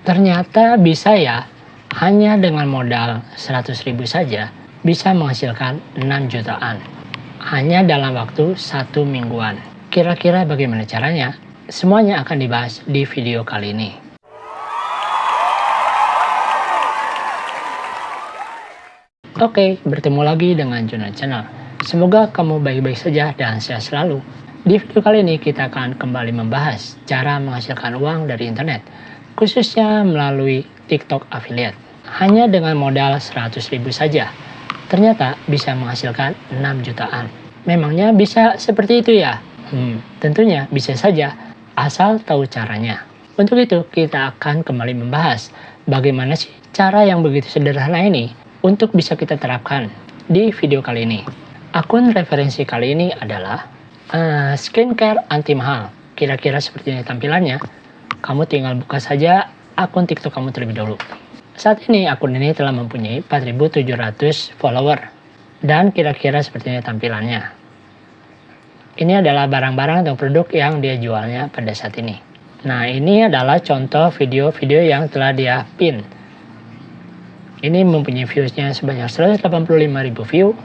Ternyata bisa ya, hanya dengan modal 100.000 saja bisa menghasilkan 6 jutaan. Hanya dalam waktu 1 mingguan. Kira-kira bagaimana caranya? Semuanya akan dibahas di video kali ini. Oke, bertemu lagi dengan Juna Channel. Semoga kamu baik-baik saja dan sehat selalu. Di video kali ini kita akan kembali membahas cara menghasilkan uang dari internet, khususnya melalui TikTok Affiliate. Hanya dengan modal 100.000 saja, ternyata bisa menghasilkan 6 jutaan. Memangnya bisa seperti itu ya? Tentunya bisa saja, asal tahu caranya. Untuk itu, kita akan kembali membahas bagaimana sih cara yang begitu sederhana ini untuk bisa kita terapkan di video kali ini. Akun referensi kali ini adalah skincare anti mahal. Kira-kira seperti ini tampilannya. Kamu tinggal buka saja akun TikTok kamu terlebih dahulu. Saat ini akun ini telah mempunyai 4.700 follower. Dan kira-kira seperti ini tampilannya. Ini adalah barang-barang atau produk yang dia jualnya pada saat ini. Nah, ini adalah contoh video-video yang telah dia pin. Ini mempunyai viewsnya sebanyak 185.000 view.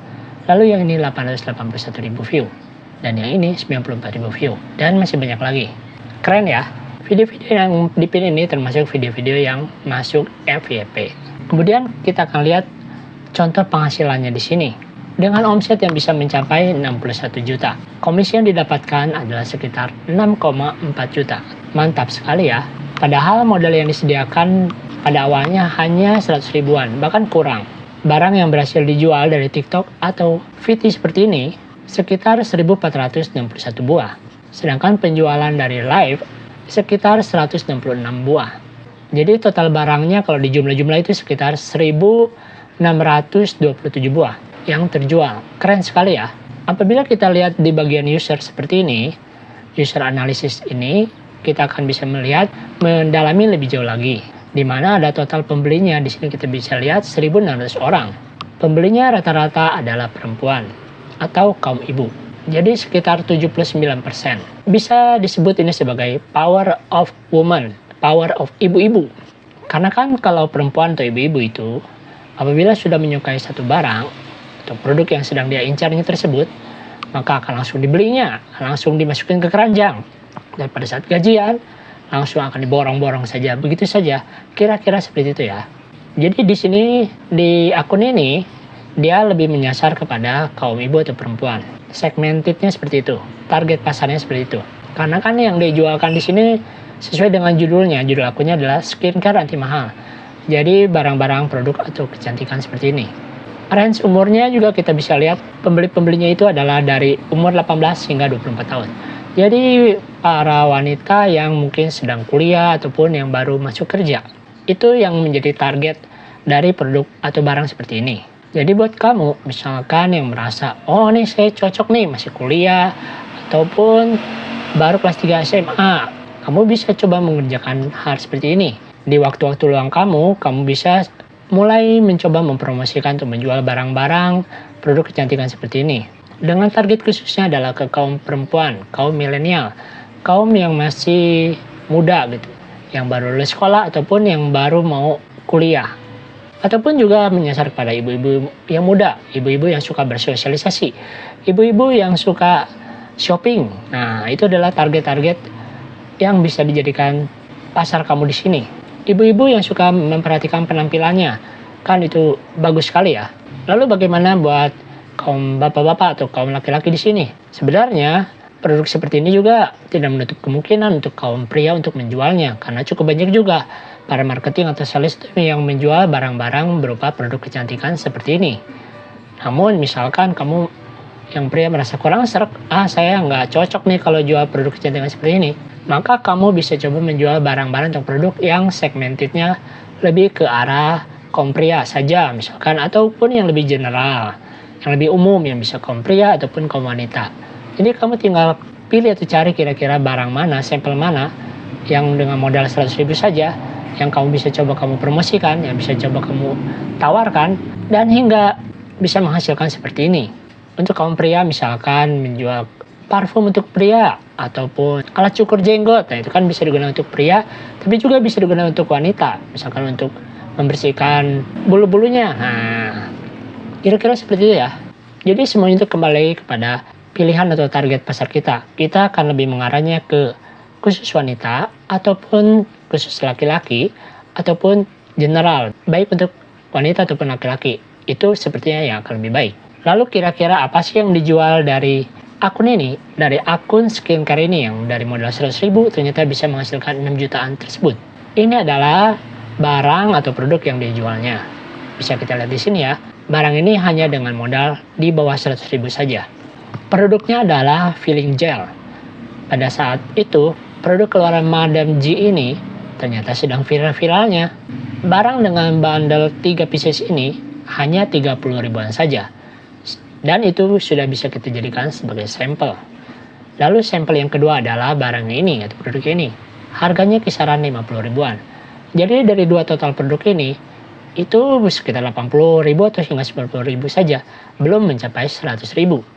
Lalu yang ini 881.000 view. Dan yang ini 94.000 view. Dan masih banyak lagi. Keren ya? Video-video yang dipin ini termasuk video-video yang masuk FYP. Kemudian kita akan lihat contoh penghasilannya di sini. Dengan omset yang bisa mencapai 61 juta. Komisi yang didapatkan adalah sekitar 6,4 juta. Mantap sekali ya. Padahal modal yang disediakan pada awalnya hanya 100 ribuan, bahkan kurang. Barang yang berhasil dijual dari TikTok atau VT seperti ini sekitar 1.461 buah. Sedangkan penjualan dari live sekitar 166 buah. Jadi total barangnya kalau dijumlah-jumlah itu sekitar 1.627 buah yang terjual. Keren sekali ya. Apabila kita lihat di bagian user seperti ini, user analisis ini, kita akan bisa melihat mendalami lebih jauh lagi. Di mana ada total pembelinya, di sini kita bisa lihat 1.600 orang. Pembelinya rata-rata adalah perempuan atau kaum ibu. Jadi sekitar 79%. Bisa disebut ini sebagai power of woman, power of ibu-ibu. Karena kan kalau perempuan atau ibu-ibu itu, apabila sudah menyukai satu barang atau produk yang sedang dia incarnya tersebut, maka akan langsung dibelinya, langsung dimasukin ke keranjang. Dan pada saat gajian, langsung akan diborong-borong saja, begitu saja. Kira-kira seperti itu ya. Jadi di sini, di akun ini, dia lebih menyasar kepada kaum ibu atau perempuan. Segmentednya seperti itu, target pasarnya seperti itu. Karena kan yang dijualkan di sini sesuai dengan judulnya, judul akunnya adalah skincare anti mahal. Jadi barang-barang produk atau kecantikan seperti ini. Range umurnya juga kita bisa lihat, pembeli-pembelinya itu adalah dari umur 18 hingga 24 tahun. Jadi para wanita yang mungkin sedang kuliah ataupun yang baru masuk kerja, itu yang menjadi target dari produk atau barang seperti ini. Jadi buat kamu, misalkan yang merasa, oh nih saya cocok nih masih kuliah, ataupun baru kelas 3 SMA, kamu bisa coba mengerjakan hal seperti ini. Di waktu-waktu luang kamu bisa mulai mencoba mempromosikan untuk menjual barang-barang, produk kecantikan seperti ini. Dengan target khususnya adalah ke kaum perempuan, kaum milenial, kaum yang masih muda gitu, yang baru lulus sekolah ataupun yang baru mau kuliah. Ataupun juga menyasar kepada ibu-ibu yang muda, ibu-ibu yang suka bersosialisasi, ibu-ibu yang suka shopping. Nah, itu adalah target-target yang bisa dijadikan pasar kamu di sini. Ibu-ibu yang suka memperhatikan penampilannya, kan itu bagus sekali ya. Lalu bagaimana buat kaum bapak-bapak atau kaum laki-laki di sini? Sebenarnya produk seperti ini juga tidak menutup kemungkinan untuk kaum pria untuk menjualnya, karena cukup banyak juga para marketing atau sales yang menjual barang-barang berupa produk kecantikan seperti ini. Namun misalkan kamu yang pria merasa kurang serak, saya nggak cocok nih kalau jual produk kecantikan seperti ini, maka kamu bisa coba menjual barang-barang atau produk yang segmentednya lebih ke arah kaum pria saja misalkan, ataupun yang lebih general, yang lebih umum, yang bisa kaum pria ataupun kaum wanita. Jadi kamu tinggal pilih atau cari kira-kira barang mana, sampel mana yang dengan modal 100.000 saja yang kamu bisa coba kamu promosikan, yang bisa coba kamu tawarkan, dan hingga bisa menghasilkan seperti ini. Untuk kaum pria misalkan menjual parfum untuk pria, ataupun alat cukur jenggot. Nah, itu kan bisa digunakan untuk pria, tapi juga bisa digunakan untuk wanita, misalkan untuk membersihkan bulu-bulunya. Nah, kira-kira seperti itu ya. Jadi semuanya itu kembali kepada pilihan atau target pasar kita. Kita akan lebih mengarahnya ke khusus wanita, ataupun khusus laki-laki, ataupun general, baik untuk wanita ataupun laki-laki. Itu sepertinya yang akan lebih baik. Lalu kira-kira apa sih yang dijual dari akun ini? Dari akun skincare ini yang dari modal 100.000 ternyata bisa menghasilkan 6 jutaan tersebut. Ini adalah barang atau produk yang dijualnya. Bisa kita lihat di sini ya. Barang ini hanya dengan modal di bawah 100.000 saja. Produknya adalah filling gel. Pada saat itu, produk keluaran Madam G ini ternyata sedang viral-viralnya. Barang dengan bundle 3 pieces ini hanya 30 ribuan saja. Dan itu sudah bisa kita jadikan sebagai sampel. Lalu sampel yang kedua adalah barang ini atau produk ini. Harganya kisaran 50 ribuan. Jadi dari dua total produk ini, itu sekitar 80 ribu atau hingga 90 ribu saja. Belum mencapai 100 ribu.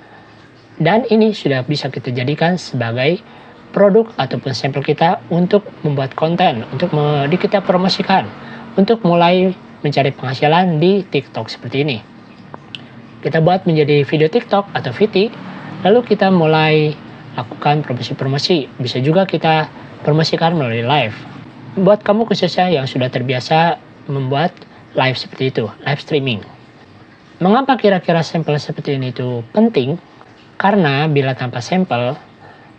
Dan ini sudah bisa kita jadikan sebagai produk ataupun sampel kita untuk membuat konten, untuk kita promosikan, untuk mulai mencari penghasilan di TikTok seperti ini. Kita buat menjadi video TikTok atau VT, lalu kita mulai lakukan promosi-promosi. Bisa juga kita promosikan melalui live. Buat kamu khususnya yang sudah terbiasa membuat live seperti itu, live streaming. Mengapa kira-kira sampel seperti ini itu penting? Karena bila tanpa sampel,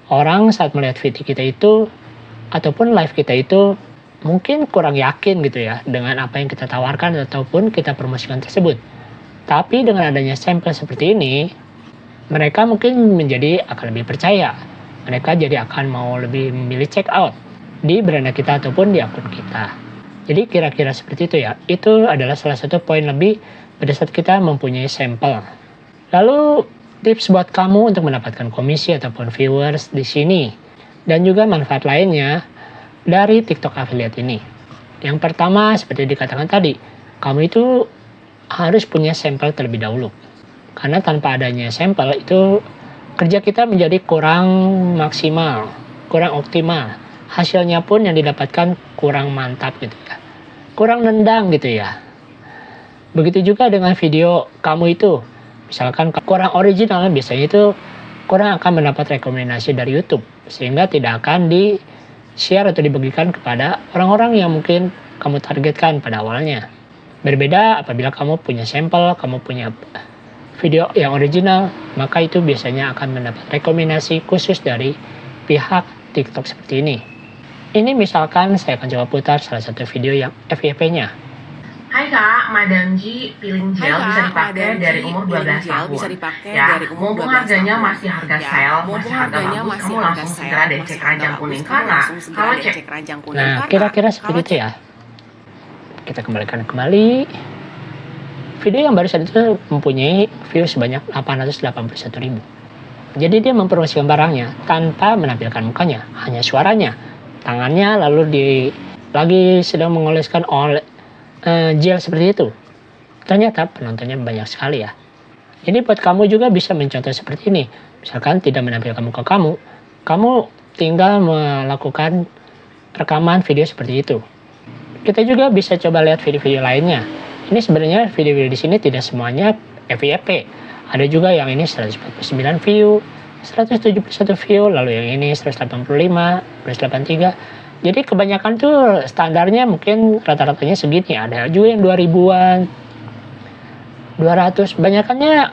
orang saat melihat VT kita itu ataupun live kita itu mungkin kurang yakin gitu ya dengan apa yang kita tawarkan ataupun kita promosikan tersebut. Tapi dengan adanya sampel seperti ini, mereka mungkin akan lebih percaya. Mereka jadi akan mau lebih memilih check out di brand kita ataupun di akun kita. Jadi kira-kira seperti itu ya. Itu adalah salah satu poin lebih pada saat kita mempunyai sampel. Lalu tips buat kamu untuk mendapatkan komisi ataupun viewers di sini. Dan juga manfaat lainnya dari TikTok affiliate ini. Yang pertama seperti dikatakan tadi, kamu itu harus punya sampel terlebih dahulu. Karena tanpa adanya sampel itu kerja kita menjadi kurang maksimal, kurang optimal. Hasilnya pun yang didapatkan kurang mantap gitu ya. Kurang nendang gitu ya. Begitu juga dengan video kamu itu. Misalkan kurang original, biasanya itu kurang akan mendapat rekomendasi dari YouTube. Sehingga tidak akan di-share atau dibagikan kepada orang-orang yang mungkin kamu targetkan pada awalnya. Berbeda apabila kamu punya sampel, kamu punya video yang original, maka itu biasanya akan mendapat rekomendasi khusus dari pihak TikTok seperti ini. Ini misalkan saya akan coba putar salah satu video yang FYP-nya. Hai Kak, Madam G peeling gel bisa dipakai dari umur 12 tahun. Ya, mumpung harganya masih harga sale, masih harga bagus, kamu langsung segera deh cek ranjang kuning. Karena kalau cek ranjang kuning, nah kira-kira seperti itu ya. Kita kembalikan kembali. Video yang barusan itu mempunyai view sebanyak 881 ribu. Jadi dia mempromosikan barangnya tanpa menampilkan mukanya, hanya suaranya, tangannya, lalu lagi sedang mengoleskan gel seperti itu. Ternyata penontonnya banyak sekali ya. Jadi buat kamu juga bisa mencontoh seperti ini. Misalkan tidak menampilkan muka kamu tinggal melakukan rekaman video seperti itu. Kita juga bisa coba lihat video-video lainnya. Ini sebenarnya video-video di sini tidak semuanya FYP. Ada juga yang ini 149 view, 171 view, lalu yang ini 185, 183. Jadi kebanyakan tuh standarnya mungkin rata-ratanya segini. Ada juga yang 2000-an, 200. Banyakannya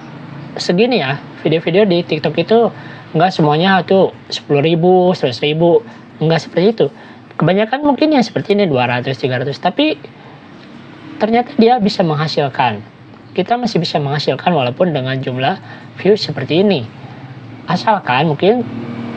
segini ya. Video-video di TikTok itu nggak semuanya tuh 10.000, 100.000. Nggak seperti itu. Kebanyakan mungkin yang seperti ini 200, 300. Tapi ternyata dia bisa menghasilkan. Kita masih bisa menghasilkan walaupun dengan jumlah view seperti ini. Asalkan mungkin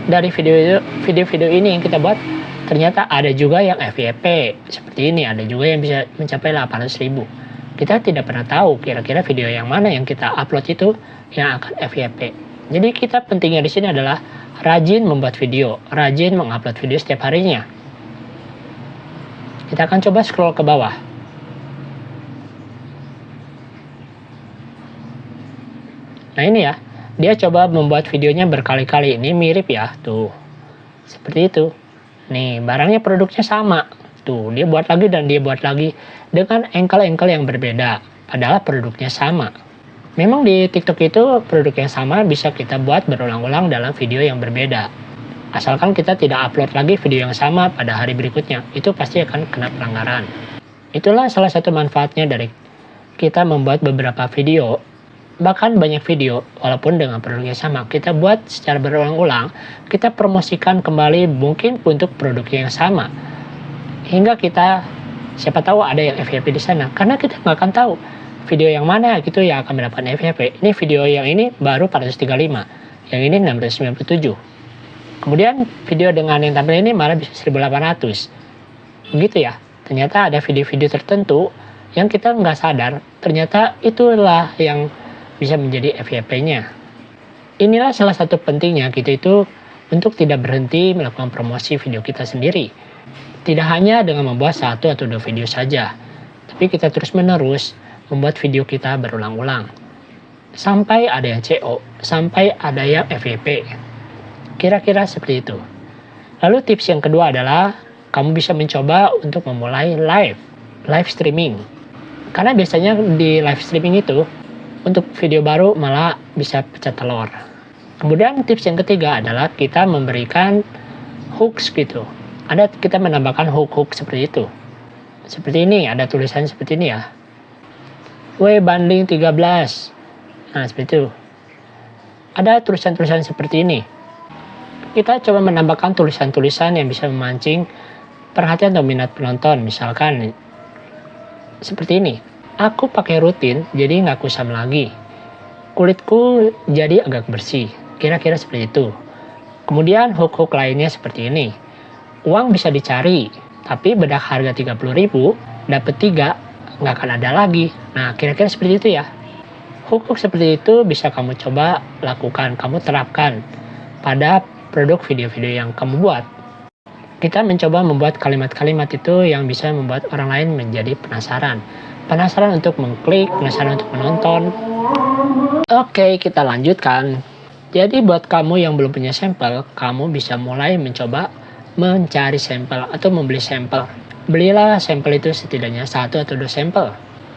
dari video-video ini yang kita buat, ternyata ada juga yang FYP seperti ini, ada juga yang bisa mencapai 800.000. Kita tidak pernah tahu kira-kira video yang mana yang kita upload itu yang akan FYP. Jadi kita pentingnya di sini adalah rajin membuat video, rajin mengupload video setiap harinya. Kita akan coba scroll ke bawah. Nah ini ya, dia coba membuat videonya berkali-kali. Ini mirip ya, tuh. Seperti itu. Nih, barangnya produknya sama. Tuh, dia buat lagi dan dia buat lagi dengan angle-angle yang berbeda. Padahal produknya sama. Memang di TikTok itu produk yang sama bisa kita buat berulang-ulang dalam video yang berbeda. Asalkan kita tidak upload lagi video yang sama pada hari berikutnya, itu pasti akan kena pelanggaran. Itulah salah satu manfaatnya dari kita membuat beberapa video, bahkan banyak video, walaupun dengan produk yang sama, kita buat secara berulang-ulang, kita promosikan kembali mungkin untuk produk yang sama. Hingga kita, siapa tahu ada yang FYP di sana, karena kita nggak akan tahu video yang mana gitu yang akan mendapatkan FYP. Ini video yang ini baru 435, yang ini 697. Kemudian video dengan yang tampil ini malah bisa 1800. Begitu ya. Ternyata ada video-video tertentu yang kita nggak sadar, ternyata itulah yang bisa menjadi FYP-nya. Inilah salah satu pentingnya kita itu untuk tidak berhenti melakukan promosi video kita sendiri. Tidak hanya dengan membuat 1 atau 2 video saja, tapi kita terus-menerus membuat video kita berulang-ulang. Sampai ada yang CO, sampai ada yang FYP. Kira-kira seperti itu. Lalu tips yang kedua adalah kamu bisa mencoba untuk memulai live streaming. Karena biasanya di live streaming itu untuk video baru malah bisa pecah telur. Kemudian tips yang ketiga adalah kita memberikan hooks gitu. Kita menambahkan hook seperti itu. Seperti ini, ada tulisan seperti ini ya. W banding 13. Nah, seperti itu. Ada tulisan-tulisan seperti ini. Kita coba menambahkan tulisan-tulisan yang bisa memancing perhatian atau minat penonton. Misalkan seperti ini. Aku pakai rutin, jadi nggak kusam lagi. Kulitku jadi agak bersih. Kira-kira seperti itu. Kemudian hook-hook lainnya seperti ini. Uang bisa dicari, tapi bedak harga 30.000, dapat 3, nggak akan ada lagi. Nah, kira-kira seperti itu ya. Hook-hook seperti itu bisa kamu coba lakukan, kamu terapkan pada produk video-video yang kamu buat. Kita mencoba membuat kalimat-kalimat itu yang bisa membuat orang lain menjadi penasaran. Penasaran untuk mengklik, penasaran untuk menonton. Oke, kita lanjutkan. Jadi buat kamu yang belum punya sampel, kamu bisa mulai mencoba mencari sampel atau membeli sampel. Belilah sampel itu setidaknya 1 atau 2 sampel.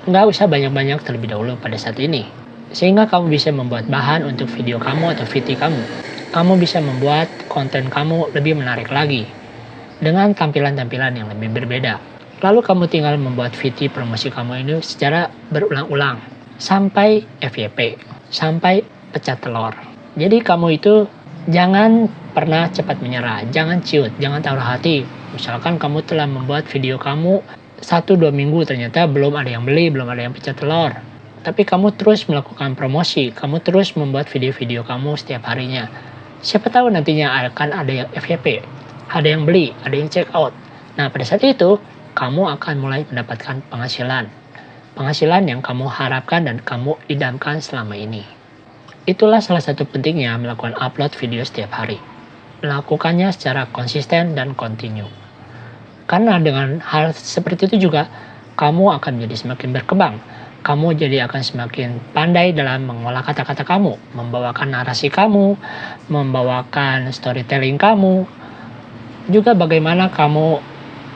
Nggak usah banyak-banyak terlebih dahulu pada saat ini. Sehingga kamu bisa membuat bahan untuk video kamu atau VT kamu. Kamu bisa membuat konten kamu lebih menarik lagi dengan tampilan-tampilan yang lebih berbeda. Lalu kamu tinggal membuat VT promosi kamu ini secara berulang-ulang sampai FYP, sampai pecah telur. Jadi kamu itu jangan pernah cepat menyerah, jangan ciut, jangan taruh hati. Misalkan kamu telah membuat video kamu 1-2 minggu ternyata belum ada yang beli, belum ada yang pecah telur. Tapi kamu terus melakukan promosi, kamu terus membuat video-video kamu setiap harinya. Siapa tahu nantinya akan ada yang FYP, ada yang beli, ada yang check out. Nah, pada saat itu, kamu akan mulai mendapatkan penghasilan. Penghasilan yang kamu harapkan dan kamu idamkan selama ini. Itulah salah satu pentingnya melakukan upload video setiap hari. Melakukannya secara konsisten dan kontinu. Karena dengan hal seperti itu juga, kamu akan menjadi semakin berkembang. Kamu jadi akan semakin pandai dalam mengolah kata-kata kamu, membawakan narasi kamu, membawakan storytelling kamu, juga bagaimana kamu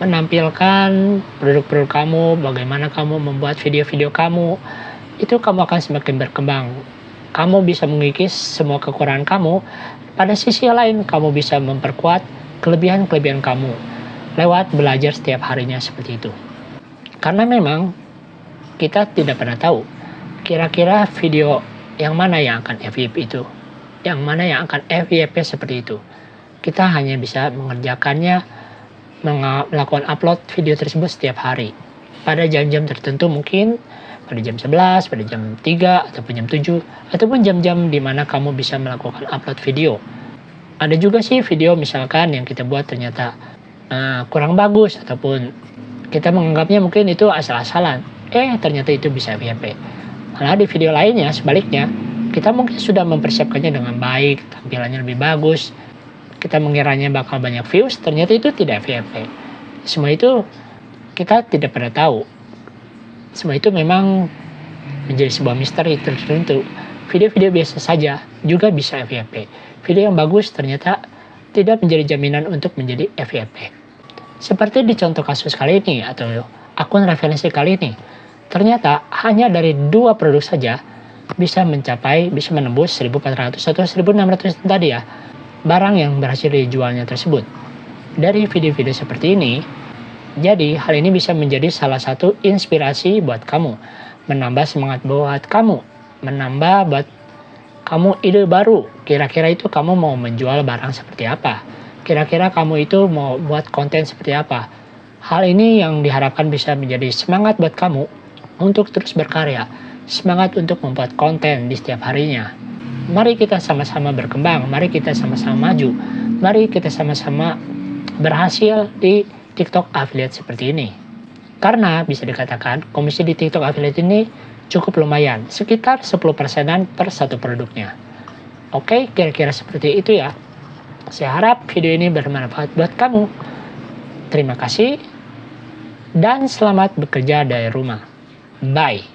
menampilkan produk-produk kamu, bagaimana kamu membuat video-video kamu, itu kamu akan semakin berkembang. Kamu bisa mengikis semua kekurangan kamu, pada sisi lain kamu bisa memperkuat kelebihan-kelebihan kamu lewat belajar setiap harinya seperti itu. Karena memang kita tidak pernah tahu kira-kira video yang mana yang akan FYP itu, yang mana yang akan FYP seperti itu. Kita hanya bisa mengerjakannya, melakukan upload video tersebut setiap hari pada jam-jam tertentu, mungkin pada jam 11, pada jam 3, ataupun jam 7, ataupun jam-jam di mana kamu bisa melakukan upload video. Ada juga sih video misalkan yang kita buat ternyata kurang bagus, ataupun kita menganggapnya mungkin itu asal-asalan, ternyata itu bisa FYP. Malah di video lainnya sebaliknya, kita mungkin sudah mempersiapkannya dengan baik, tampilannya lebih bagus, kita mengiranya bakal banyak views, ternyata itu tidak FYP. Semua itu kita tidak pernah tahu. Semua itu memang menjadi sebuah misteri tertentu. Video-video biasa saja juga bisa FYP. Video yang bagus ternyata tidak menjadi jaminan untuk menjadi FYP. Seperti di contoh kasus kali ini atau akun referensi kali ini, ternyata hanya dari 2 produk saja bisa menembus 1.400 atau 1.600 tadi ya, barang yang berhasil dijualnya tersebut. Dari video-video seperti ini, jadi hal ini bisa menjadi salah satu inspirasi buat kamu, menambah semangat buat kamu, menambah buat kamu ide baru. Kira-kira itu kamu mau menjual barang seperti apa? Kira-kira kamu itu mau buat konten seperti apa? Hal ini yang diharapkan bisa menjadi semangat buat kamu untuk terus berkarya, semangat untuk membuat konten di setiap harinya. Mari kita sama-sama berkembang, mari kita sama-sama maju, mari kita sama-sama berhasil di TikTok Affiliate seperti ini. Karena bisa dikatakan komisi di TikTok Affiliate ini cukup lumayan, sekitar 10%-an per satu produknya. Oke, kira-kira seperti itu ya. Saya harap video ini bermanfaat buat kamu. Terima kasih dan selamat bekerja dari rumah. Bye.